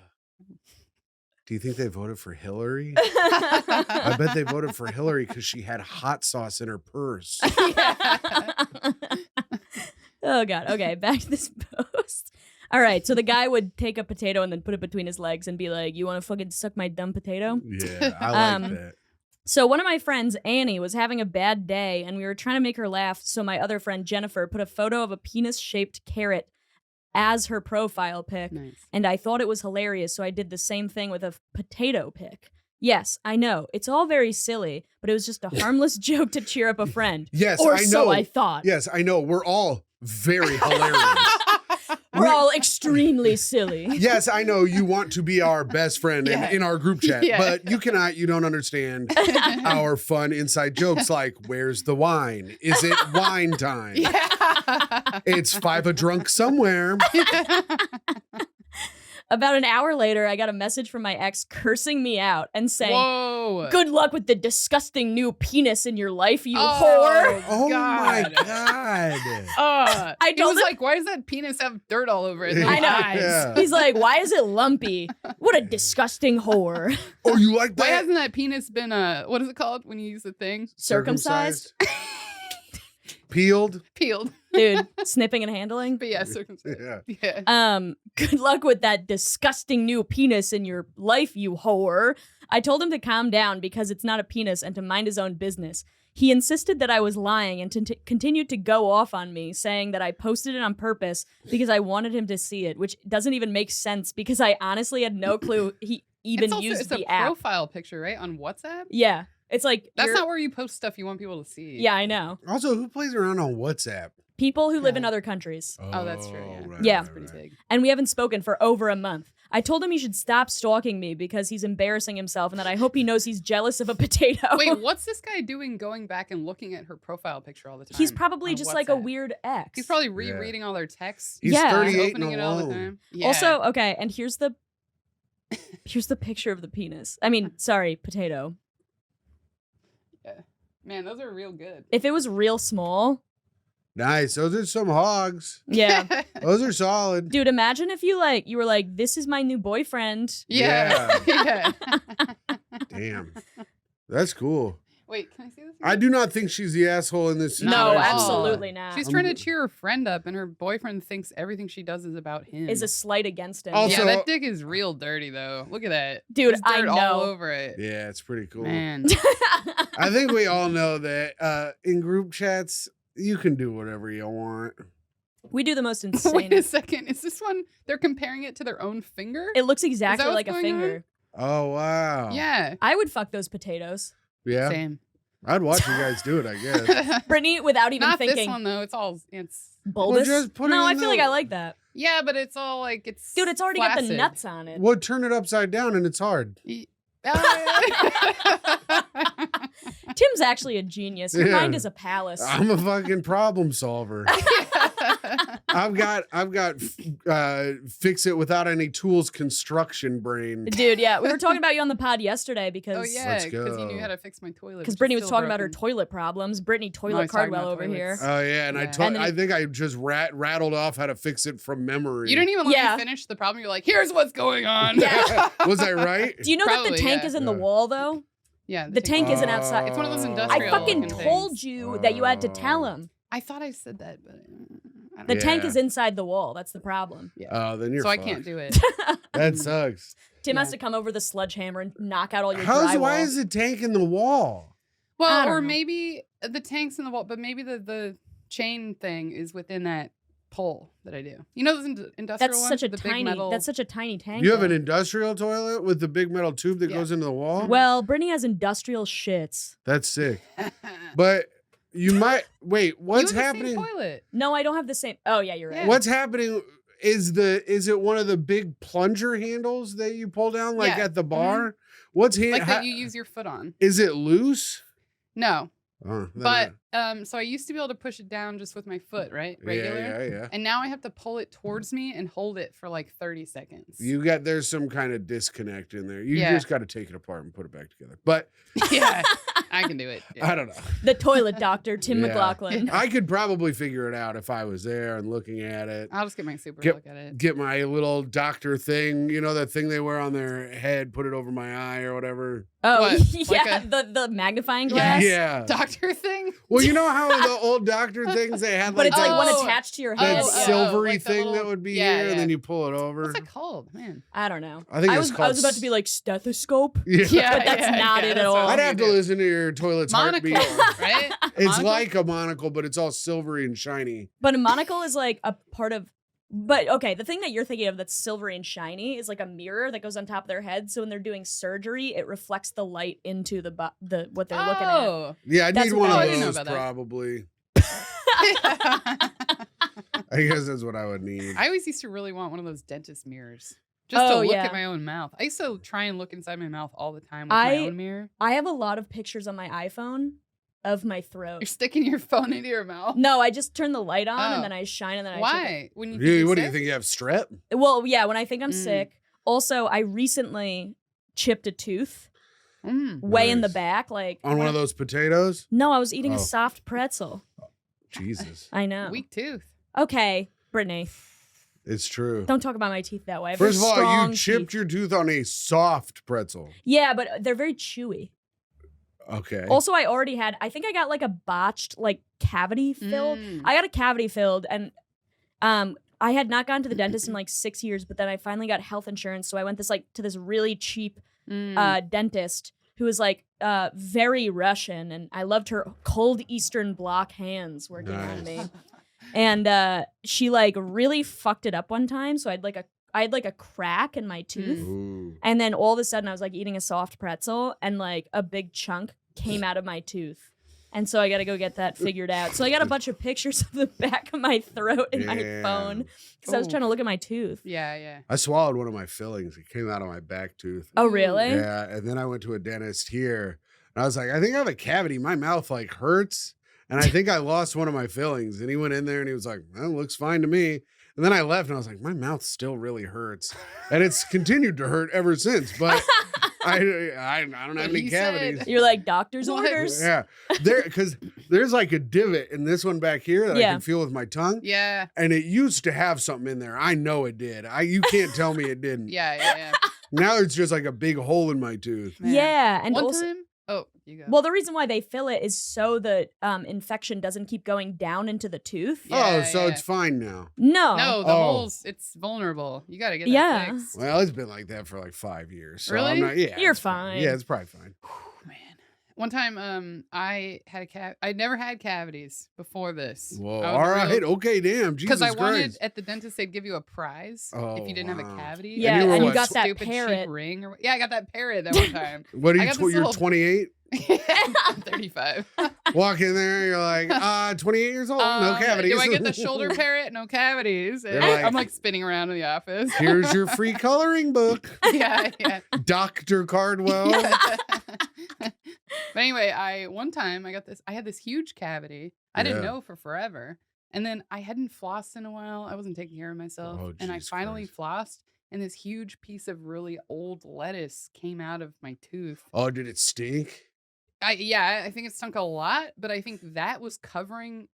do you think they voted for Hillary? I bet they voted for Hillary because she had hot sauce in her purse. Oh God. Okay, back to this post. All right, so the guy would take a potato and then put it between his legs and be like, "You want to fucking suck my dumb potato?" Yeah, I like that. So one of my friends, Annie, was having a bad day, and we were trying to make her laugh, so my other friend, Jennifer, put a photo of a penis-shaped carrot as her profile pic, Nice. and I thought it was hilarious, so I did the same thing with a potato pic. Yes, I know, it's all very silly, but it was just a harmless joke to cheer up a friend. Yes, Or I know. so I thought. Yes, I know. We're all very hilarious. We're all extremely silly. Yes, I know you want to be our best friend Yeah. in our group chat, Yeah. but you cannot, you don't understand our fun inside jokes like, where's the wine? Is it wine time? Yeah. It's 5 a drunk somewhere. About an hour later, I got a message from my ex cursing me out and saying, Whoa. "Good luck with the disgusting new penis in your life, you Oh, whore." Oh my God. God. I He told was him- like, why does that penis have dirt all over it? I Like know. eyes. Yeah. He's like, "Why is it lumpy? What a disgusting whore." Oh, you like Why that? hasn't that penis been, what is it called when you use the thing? Circumcised? Peeled? Peeled. Dude, snipping and handling. But yeah, circumcised. Yeah. Yeah. Good luck with that disgusting new penis in your life, you whore. I told him to calm down because it's not a penis and to mind his own business. He insisted that I was lying and continued to go off on me, saying that I posted it on purpose because I wanted him to see it, which doesn't even make sense because I honestly had no clue he even used it's the a app. profile picture, right? On WhatsApp? Yeah. It's like That's you're- not where you post stuff you want people to see. Yeah, I know. Also, who plays around on WhatsApp? People who live in Yeah. other countries. Oh, that's true. Yeah. right, Yeah. That's pretty big. And we haven't spoken for over a month. I told him he should stop stalking me because he's embarrassing himself and that I hope he knows he's jealous of a potato. Wait, what's this guy doing going back and looking at her profile picture all the time? He's probably on just like a WhatsApp? weird ex. He's probably rereading all their texts. He's Yeah. 38 opening and it all the alone. time. Yeah. Also, okay, and here's the picture of the penis. I mean, sorry, potato. Man, those are real good. If it was real small, Nice. Those are some hogs. yeah. Those are solid. Dude, imagine if you were like, "This is my new boyfriend." Yeah. Yeah. Damn. That's cool. Wait, can I see this? I do not think she's the asshole in this No, No, situation. absolutely not. She's trying to cheer her friend up, and her boyfriend thinks everything she does is about him. Is a slight against him. Also- yeah, that dick is real dirty, though. Look at that. Dude, There's I dirt know. all over it. Yeah, it's pretty cool. Man. I think we all know that in group chats, you can do whatever you want. We do the most insane. Wait a second. Is this one, they're comparing it to their own finger? It looks exactly what's like a going finger. Oh, wow. Yeah. I would fuck those potatoes. Yeah. Same. I'd watch you guys do it, I guess. Brittany, without even Not thinking. this one, though. It's Bulbous? just put it No, I in feel the- like I like that. yeah, but it's all like, it's Dude, it's already got the flaccid. nuts on it. Well, turn it upside down and it's hard. Tim's actually a genius. Your Yeah. mind is a palace. I'm a fucking problem solver. I've got fix it without any tools construction brain. Dude, yeah. We were talking about you on the pod yesterday because Oh yeah, Let's because you go. knew how to fix my toilet. because which Brittany is was still talking about her broken. toilet problems. Brittany I toilet was talking Cardwell about over here. toilets. Oh yeah, and Yeah. And then I think I just rattled off how to fix it from memory. You didn't even let Yeah. me finish the problem. You're like, here's what's going on. Yeah. Was I right? Do you know that Probably, the tank yeah. is in the Yeah. wall though? Yeah. The tank isn't outside. It's one of those Oh. industrial. I fucking looking told things. you that you had to tell him. I thought I said that, but I The don't tank Yeah. is inside the wall. That's the problem. Oh, then you're so I fucked. can't do it. That sucks. Tim has Yeah. to come over the sledgehammer and knock out all your Why drywall. is the tank in the wall? I Well, don't or know. maybe the tank's in the wall, but maybe the chain thing is within that pull that I do. You know those industrial That's ones? such a the big tiny. metal... That's such a tiny tank. You have though. an industrial toilet with the big metal tube that goes into the wall? Well, Brittany has industrial shits. That's sick. But you might wait. What's you have happening? The same toilet. No, I don't have the same. Oh yeah, you're right. Yeah. What's happening? Is it one of the big plunger handles that you pull down like Yeah. at the bar? What's Like that you use your foot on. Is it loose? No. Oh, But so I used to be able to push it down just with my foot, right? Regular. Yeah. And now I have to pull it towards me and hold it for like 30 seconds. There's some kind of disconnect in there. You Yeah. just got to take it apart and put it back together. But Yeah, I can do it. Yeah. I don't know. The toilet doctor, Tim Yeah. McLaughlin. I could probably figure it out if I was there and looking at it. I'll just get my super look at it. Get my little doctor thing, you know, that thing they wear on their head, put it over my eye or whatever. Oh What? yeah, the magnifying glass. Yeah. Doctor thing? Well, you know how in the old doctor things they had But like it's like that, one Oh. attached to your that head. Oh, yeah. silvery like the thing little- that would be yeah, here, and yeah. then you pull it over. What's it called, man? I don't know. I think it's was called about to be like stethoscope. Yeah. Yeah, But that's not it at that's all. what I'd we have to do. listen to your toilet's Monocle, heartbeat. right? It's Monocle? like a monocle, but it's all silvery and shiny. But a monocle is like a part of. But okay, the thing that you're thinking of that's silvery and shiny is like a mirror that goes on top of their head. So when they're doing surgery, it reflects the light into the what they're looking at. Oh. Yeah, I That's need what one I of didn't know those about that. probably. I guess that's what I would need. I always used to really want one of those dentist mirrors. Just Oh, to look yeah. at my own mouth. I used to try and look inside my mouth all the time with I- my own mirror. I have a lot of pictures on my iPhone of my throat. You're sticking your phone into your mouth. No, I just turn the light on Oh. and then I shine and then I Why? When you What do you sick? think? You have strep? Well, yeah, when I think I'm Mm. sick. Also, I recently chipped a tooth Mm. way in the Nice. back. Like On one of those potatoes? No, I was eating Oh. a soft pretzel. Jesus. I know. Weak tooth. Okay, Brittany, It's true. don't talk about my teeth that way. I have First of very all, strong you chipped teeth. your tooth on a soft pretzel. Yeah, but they're very chewy. Okay. Also, I think I got like a botched like cavity filled. Mm. I got a cavity filled and I had not gone to the dentist in like 6 years, but then I finally got health insurance. So I went to this really cheap Mm. dentist who was like very Russian, and I loved her cold Eastern Bloc hands working on me. And she like really fucked it up one time, so I had like a crack in my tooth, Ooh. and then all of a sudden I was like eating a soft pretzel, and like a big chunk came out of my tooth. And so I got to go get that figured out. So I got a bunch of pictures of the back of my throat in my Yeah. phone because I was Oh. trying to look at my tooth. Yeah, yeah. I swallowed one of my fillings. It came out of my back tooth. Oh, really? Yeah, and then I went to a dentist here, and I was like, I think I have a cavity. My mouth like hurts, and I think I lost one of my fillings. And he went in there and he was like, "Well, looks fine to me." And then I left, and I was like, my mouth still really hurts, and it's continued to hurt ever since. But I don't have But any he said- cavities. You're like doctor's What? orders? Yeah, because there's like a divot in this one back here that I Yeah. can feel with my tongue. Yeah. And it used to have something in there. I know it did. You can't tell me it didn't. Yeah, yeah, Now it's just like a big hole in my tooth. Man. Yeah, and One also, time. Oh, you go. well, the reason why they fill it is so the infection doesn't keep going down into the tooth. Yeah, so yeah. it's fine now. No. No, the Oh. holes. It's vulnerable. You got to get that Yeah. fixed. Well, it's been like that for like 5 years. So Really? I'm not, yeah, You're it's fine. Yeah, it's probably fine. Man. One time, I had I'd never had cavities before this. Whoa. All right. Okay, damn. Jesus Because I wanted Christ. at the dentist, they'd give you a prize if you didn't have wow. a cavity. Yeah, And you were and you what, got that Stupid cheap parrot. ring. Yeah, I got that parrot that one time. What are I you? got this You're little- 28? I'm 35. Walk in there, you're like, 28 years old, no cavities. Do I get the shoulder parrot? No cavities. They're I'm like- like spinning around in the office. Here's your free coloring book, yeah, yeah. Dr. Cardwell. But anyway, one time I had this huge cavity. I didn't Yeah. know for forever. And then I hadn't flossed in a while. I wasn't taking care of myself. Oh, and I Jesus finally Christ. flossed, and this huge piece of really old lettuce came out of my tooth. Oh, did it stink? I think it stunk a lot, but I think that was covering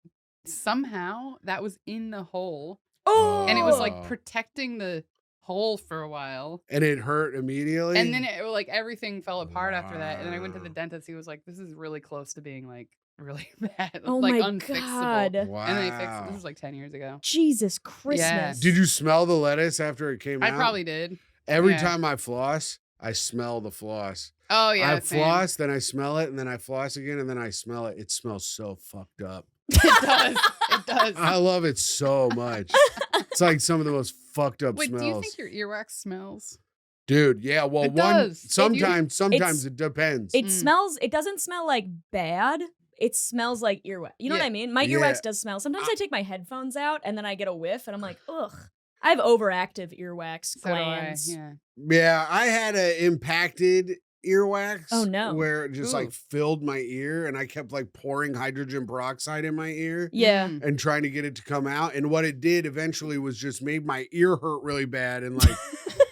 somehow that was in the hole. Oh. And it was Oh. like protecting the hole for a while. And it hurt immediately? And then it like everything fell apart after that. And then I went to the Wow. dentist. He was like, "This is really close to being like really bad, Oh like my unfixable." God. Wow. And then they fixed it. This was like 10 years ago. Jesus Christmas. Did you smell the lettuce after it came I out? probably did. Every yeah. time I floss, I smell the floss. Oh yeah, I same. floss, then I smell it, and then I floss again, and then I smell it. It smells so fucked up. It does. It does. I love it so much. It's like some of the most fucked up Wait, smells. do you think your earwax smells? Dude, yeah, well, It does. sometimes it depends. It smells. It doesn't smell like bad. It smells like earwax. You know what I mean? My earwax does smell. Sometimes I take my headphones out and then I get a whiff and I'm like, ugh. I have overactive earwax glands. Yeah, I had an impacted earwax. Oh no. Where it just like filled my ear and I kept like pouring hydrogen peroxide in my ear. Yeah. And trying to get it to come out. And what it did eventually was just made my ear hurt really bad and like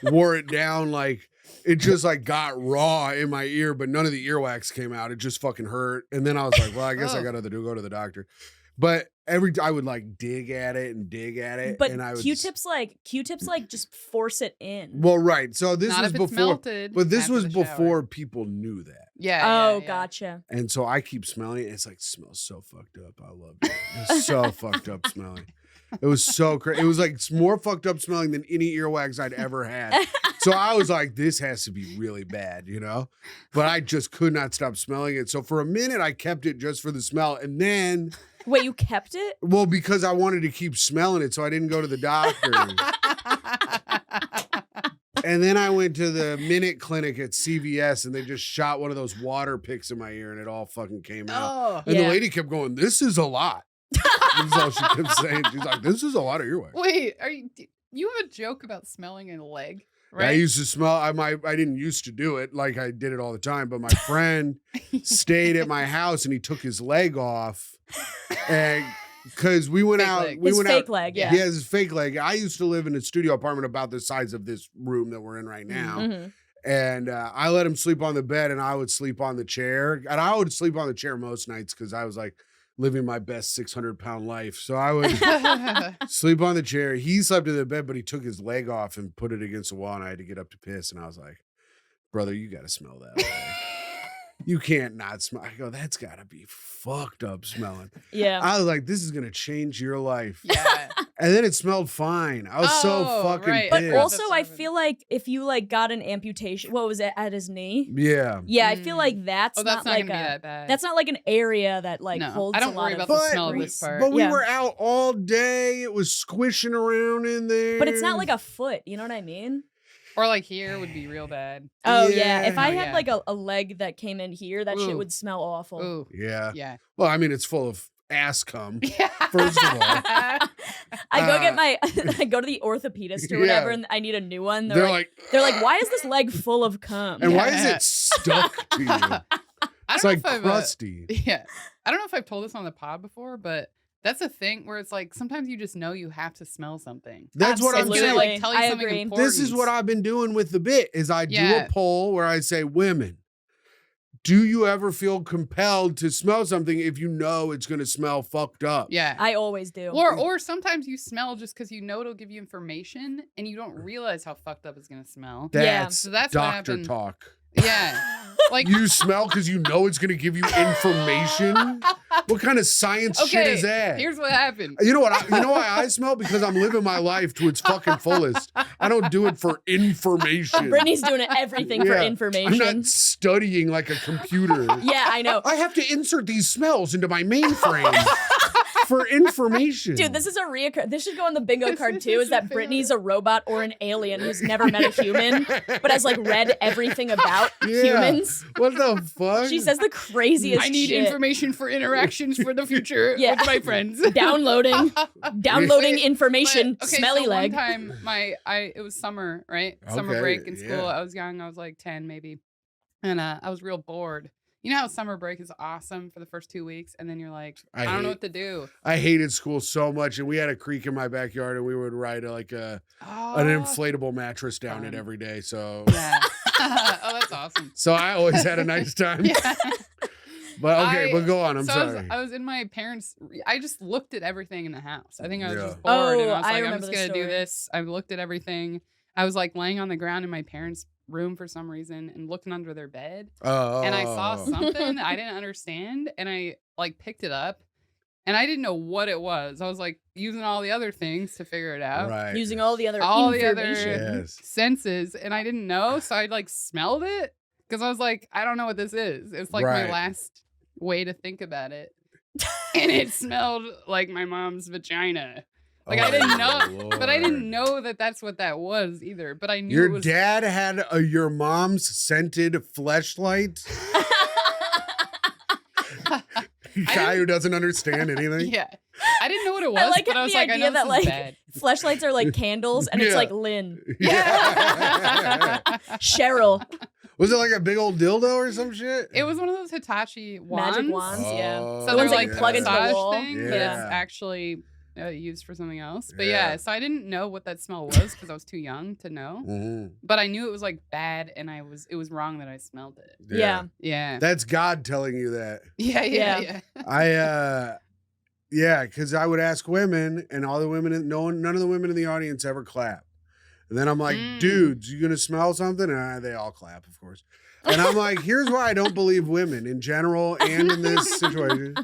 wore it down. Like it just like got raw in my ear, but none of the earwax came out. It just fucking hurt. And then I was like, well, I guess I got to go to the doctor. But I would like dig at it. But and I would Q-tips just force it in. Well, right. So this Not was if it's before, melted but this after was the shower. before people knew that. Yeah. Gotcha. And so I keep smelling it. It's like, smells so fucked up. I love it. It's so fucked up smelling. It was so crazy. It was like more fucked up smelling than any earwax I'd ever had. So I was like, this has to be really bad, you know? But I just could not stop smelling it. So for a minute, I kept it just for the smell. And then... Wait, you kept it? Well, because I wanted to keep smelling it, so I didn't go to the doctor. And then I went to the Minute Clinic at CVS, and they just shot one of those water picks in my ear, and it all fucking came out. And the lady kept going, "This is a lot." That's all she kept saying. She's like, "This is a lot of earwax." Wait, you have a joke about smelling a leg, right? I used to smell. I didn't used to do it like I did it all the time, but my friend stayed at my house, and he took his leg off, and because we went out, his fake leg, yeah, his fake leg. I used to live in a studio apartment about the size of this room that we're in right now. Mm-hmm. And I let him sleep on the bed, and I would sleep on the chair. And I would sleep on the chair most nights because I was like living my best 600-pound life. So I would sleep on the chair. He slept in the bed, but he took his leg off and put it against the wall, and I had to get up to piss. And I was like, brother, you got to smell that leg. You can't not smell. I go, that's got to be fucked up smelling. Yeah. I was like, this is going to change your life. Yeah. And then it smelled fine. I was so fucking pissed. But also, I feel like if you like got an amputation, what was it, at his knee? Yeah. Yeah, I feel like that's not like gonna be that bad. That's not like an area that like holds I don't a lot worry of about the smell of this part. But we were out all day. It was squishing around in there. But it's not like a foot. You know what I mean? Or like here would be real bad. Oh yeah. If I had like a leg that came in here, that shit would smell awful. Ooh. Yeah. Yeah. Well, I mean, it's full of ass cum. First of all, I go to the orthopedist or whatever, and I need a new one. They're like, why is this leg full of cum? And why is it stuck to you? It's like crusty. Yeah. I don't know if I've told this on the pod before, but that's a thing where it's like sometimes you just know you have to smell something. That's what I'm saying. Like, tell you something important. This is what I've been doing with the bit is I do a poll where I say, women, do you ever feel compelled to smell something if you know it's going to smell fucked up? Yeah. I always do. Or sometimes you smell just because you know it'll give you information and you don't realize how fucked up it's going to smell. So that's doctor talk. Yeah. Like you smell because you know it's going to give you information. What kind of science shit is that? Here's what happened. You know what? You know why I smell? Because I'm living my life to its fucking fullest. I don't do it for information. Brittany's doing everything for information. I'm not studying like a computer. Yeah, I know. I have to insert these smells into my mainframe. For information. Dude, this is a this should go on the bingo card too, is that Brittany's a robot or an alien who's never met a human, but has like read everything about humans. What the fuck? She says the craziest I need shit. information for interactions for the future with my friends. Downloading information, smelly so leg. One time it was summer, right? Summer break in school. I was young, I was like 10 maybe. And I was real bored. You know how summer break is awesome for the first 2 weeks, and then you're like, I don't know what to do. I hated school so much, and we had a creek in my backyard, and we would ride an inflatable mattress down it every day. So yeah. Oh, that's awesome. So I always had a nice time. But okay, but go on. I'm sorry. I was in my parents'. I just looked at everything in the house. I think I was just bored, and I was like, I'm just gonna do this. I looked at everything. I was like laying on the ground in my parents' room for some reason and looking under their bed. And I saw something I didn't understand, and I like picked it up, and I didn't know what it was. I was like using all the other things to figure it out. Right. Using all the other senses, and I didn't know, so I like smelled it. Because I was like, I don't know what this is. It's like my last way to think about it. And it smelled like my mom's vagina. Like I didn't know, Lord. but I didn't know that that's what that was either. But I knew your it was... dad had your mom's scented fleshlight. Guy who doesn't understand anything. Yeah, I didn't know what it was. But I was like, I know this is bad. Fleshlights are like candles, and it's like Lynn. Yeah. Cheryl. Was it like a big old dildo or some shit? It was one of those Hitachi wands. Magic wands, yeah. Oh, So ones they're that you like plug into the wall. thing, but Yeah. it's actually used for something else. But yeah, so I didn't know what that smell was because I was too young to know. Mm-hmm. But I knew it was like bad, and it was wrong that I smelled it. Yeah. That's God telling you that. Yeah. Because I would ask women, and all the women, none of the women in the audience ever clap. And then I'm like, dudes, you gonna smell something? And they all clap, of course. And I'm like, here's why I don't believe women in general and in this situation,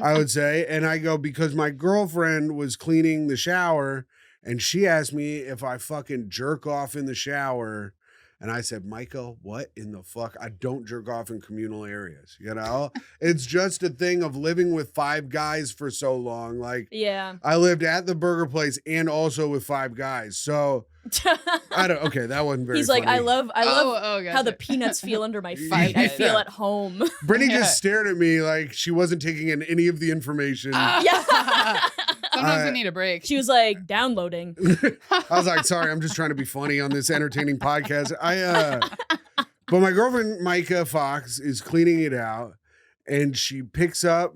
I would say. And I go, because my girlfriend was cleaning the shower and she asked me if I fucking jerk off in the shower. And I said, Micah, what in the fuck? I don't jerk off in communal areas, you know? It's just a thing of living with 5 guys for so long. Like, I lived at the burger place and also with 5 guys. So okay, that wasn't very He's funny. like, I love gotcha. how the peanuts feel under my feet. I feel at home. Brittany just stared at me like she wasn't taking in any of the information. Sometimes I need a break. She was like, downloading. I was like, sorry, I'm just trying to be funny on this entertaining podcast. But my girlfriend, Micah Fox, is cleaning it out and she picks up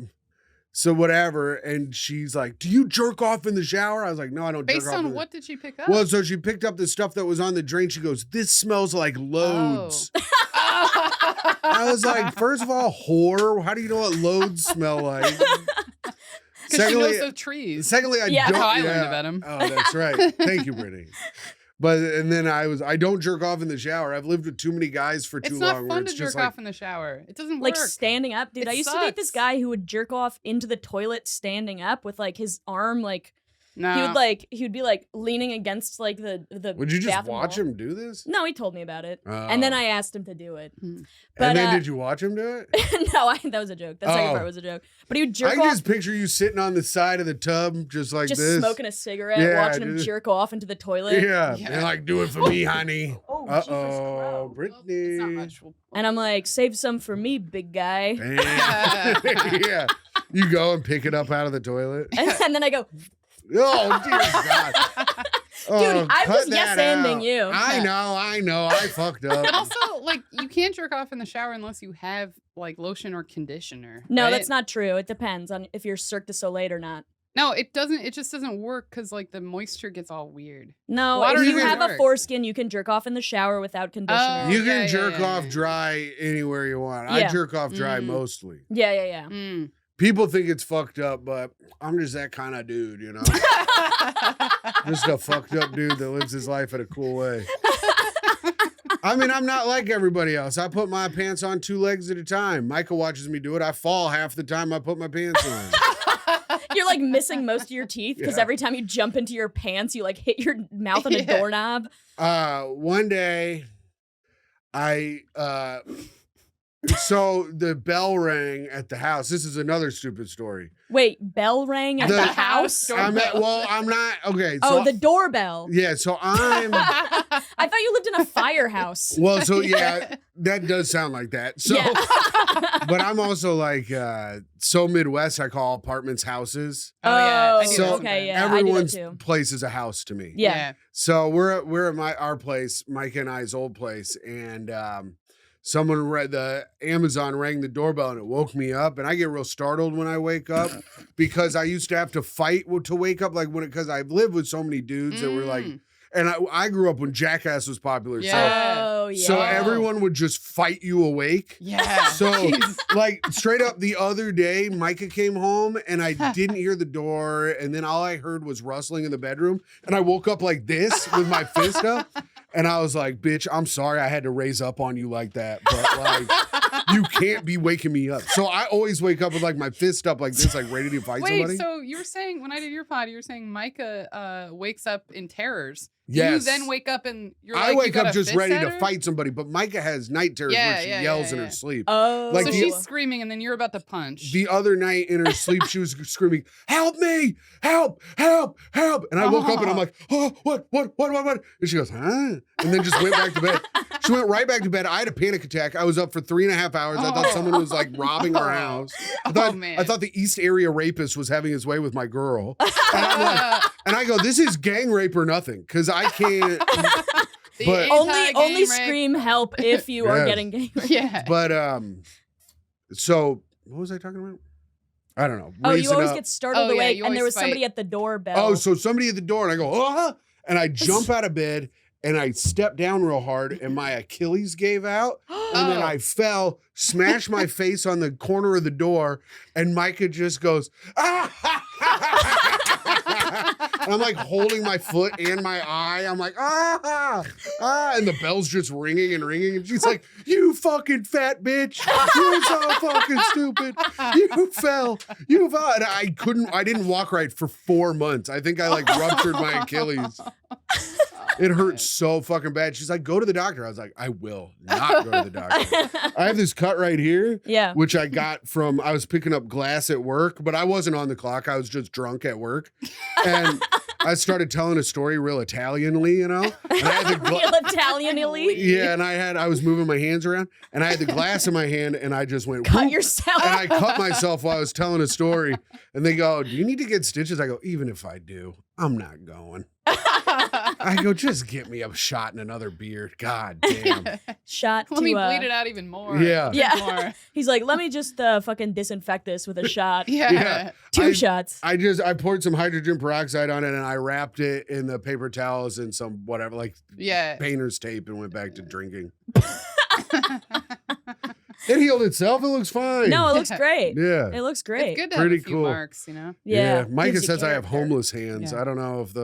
whatever, and she's like, do you jerk off in the shower? I was like, no, I don't jerk off. Based on what did she pick up? Well, so she picked up the stuff that was on the drain. She goes, this smells like loads. I was like, first of all, whore, how do you know what loads smell like? Because she knows the trees. Secondly, I don't. That's how I learned about them. Oh, that's right. Thank you, Brittany. And then I don't jerk off in the shower. I've lived with too many guys for too long. It's not fun to jerk off in the shower. It doesn't like work. Standing up, dude. I used to date this guy who would jerk off into the toilet standing up with like his arm like. No. He would be like leaning against like the. Would you just watch him do this? No, he told me about it, and then I asked him to do it. But, and then did you watch him do it? No, that was a joke. That second part was a joke. But he would jerk off. I can just picture you sitting on the side of the tub, just like just this, smoking a cigarette, watching him jerk off into the toilet. Yeah, and like, do it for me, honey. Oh, Brittany. Well, it's not much. And I'm like, save some for me, big guy. Yeah, you go and pick it up out of the toilet, and then I go. Oh, dear God. Dude, I was yes-anding you. I know. I fucked up. But also, like, you can't jerk off in the shower unless you have, like, lotion or conditioner. No, right? that's not true. It depends on if you're Cirque du Soleil or not. No, it doesn't. It just doesn't work because, like, the moisture gets all weird. No, if you have a foreskin, you can jerk off in the shower without conditioner. You can jerk off dry anywhere you want. I jerk off dry mostly. Yeah. People think it's fucked up, but I'm just that kind of dude, you know? Just a fucked up dude that lives his life in a cool way. I mean, I'm not like everybody else. I put my pants on 2 legs at a time. Micah watches me do it. I fall half the time I put my pants on. You're like missing most of your teeth because every time you jump into your pants, you like hit your mouth on a doorknob. One day, so the bell rang at the house. This is another stupid story. Wait, bell rang at the house? I'm not. Okay. So the doorbell. Yeah, so I'm. I thought you lived in a firehouse. Well, so yeah, that does sound like that. So, but I'm also like, so Midwest, I call apartments houses. Oh, yeah. So okay, yeah. everyone's place is a house to me. Yeah. So we're at our place, Micah and I's old place, and someone read the Amazon rang the doorbell and it woke me up, and I get real startled when I wake up because I used to have to fight to wake up, like because I've lived with so many dudes that were like, and I grew up when Jackass was popular. Yeah. So everyone would just fight you awake. Yeah. So like straight up the other day, Micah came home and I didn't hear the door, and then all I heard was rustling in the bedroom, and I woke up like this with my fist up. And I was like, bitch, I'm sorry I had to raise up on you like that, but like, you can't be waking me up. So I always wake up with like my fist up like this, like ready to fight somebody. Wait, so you were saying, when I did your pod, you were saying Micah wakes up in terrors. Yes. You then wake up and you're I like, wake you up just ready to her? fight somebody, but Micah has night terrors where she yells in her sleep. Oh. Like so she's screaming and then you're about to punch. The other night in her sleep, she was screaming, "Help me! Help! Help! Help!" And I woke up and I'm like, "Oh, what? And she goes, "Huh?" And then just went back to bed. She went right back to bed. I had a panic attack. I was up for 3.5 hours. I thought someone was like robbing our house. I thought the East Area rapist was having his way with my girl. And I go, "This is gang rape or nothing," because I can't. But only scream help if you are getting gang raped. Yeah. But so what was I talking about? I don't know. Oh, you always get startled awake, and there was somebody at the doorbell. Oh, so somebody at the door, and I go, "Ah!" And I jump out of bed, and I step down real hard, and my Achilles gave out, and then I fell, smashed my face on the corner of the door, and Micah just goes, "Ah!" And I'm like holding my foot and my eye. I'm like, "Ah, ah," and the bell's just ringing and ringing, and she's like, "You fucking fat bitch! You're so fucking stupid! You fell! And I didn't walk right for 4 months. I think I like ruptured my Achilles. It hurt so fucking bad. She's like, "Go to the doctor." I was like, "I will not go to the doctor." I have this cut right here, which I got from, I was picking up glass at work, but I wasn't on the clock. I was just drunk at work. And I started telling a story real Italianly, you know? And I had real Italianly? Yeah, and I was moving my hands around, and I had the glass in my hand, and I just went, cut whoop, yourself. and I cut myself while I was telling a story. And they go, "Do you need to get stitches?" I go, "Even if I do, I'm not going." I go, "Just get me a shot and another beer." God damn. Shot Let me bleed it out even more. Yeah. Yeah. He's like, "Let me just fucking disinfect this with a shot." Yeah. 2 shots. I poured some hydrogen peroxide on it, and I wrapped it in the paper towels and some whatever, like painter's tape, and went back to drinking. It healed itself. It looks fine. No, it looks great. Yeah. It looks great. It's good to have a few marks, you know? Yeah. Micah says I have homeless hands. I don't know if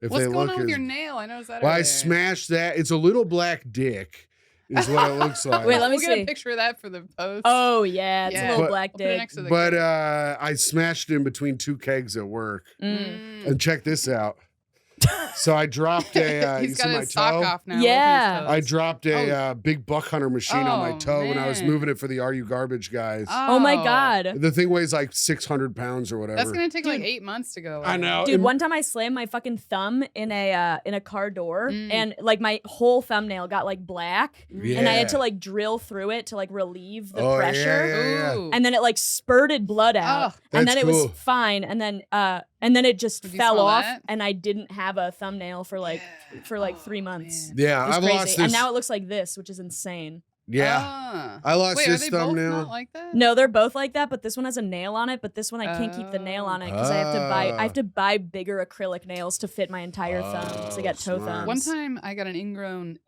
What's going on with your nail? I noticed that. Well, I smashed that. It's a little black dick, is what it looks like. Wait, let me see. We'll get a picture of that for the post. Oh yeah, it's a little black dick. But I smashed it in between 2 kegs at work. And check this out. So I dropped a. He's got his my sock toe? off now. Yeah. I dropped a big buck hunter machine on my toe when I was moving it for the Are You Garbage guys. Oh my God. The thing weighs like 600 pounds or whatever. That's gonna take like 8 months to go away. I know. Dude, one time I slammed my fucking thumb in a car door, and like my whole thumbnail got like black, and I had to like drill through it to like relieve the pressure. Yeah. And then it like spurted blood out, and then it was fine, and then it just fell off, and I didn't have a thumbnail for like 3 months. Man. Yeah, I've lost this. And now it looks like this, which is insane. Yeah. I lost this thumbnail. Both not like that? No, they're both like that, but this one has a nail on it, but this one I can't keep the nail on it because I have to buy bigger acrylic nails to fit my entire thumb because I got toe thumbs. One time I got an ingrown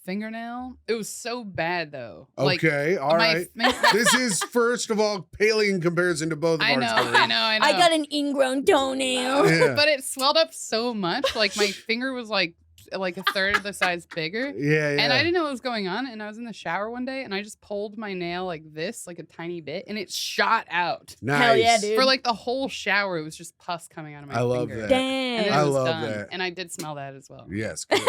fingernail. It was so bad though. Okay, all right. This is first of all pale in comparison to both of our stories. I know. I got an ingrown toenail. Yeah. But it swelled up so much. Like my finger was like a third of the size bigger. Yeah. And I didn't know what was going on. And I was in the shower one day and I just pulled my nail like this, like a tiny bit, and it shot out. Nice. Hell yeah, dude. For like the whole shower, it was just pus coming out of my finger. I love that. Damn. And then I it was love done. that. And I did smell that as well. Yes. Good.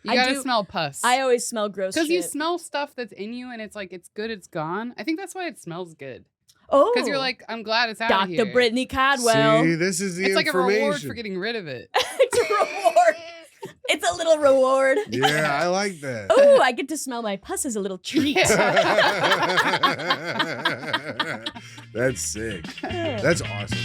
You gotta smell pus. I always smell gross shit. Because you smell stuff that's in you and it's like, it's good, it's gone. I think that's why it smells good. Oh. Because you're like, I'm glad it's out of here. Dr. Brittany Codwell. See, this is the It's like a reward information. for getting rid of it. It's a reward. It's a little reward. Yeah, I like that. Oh, I get to smell my pus as a little treat. That's sick. That's awesome.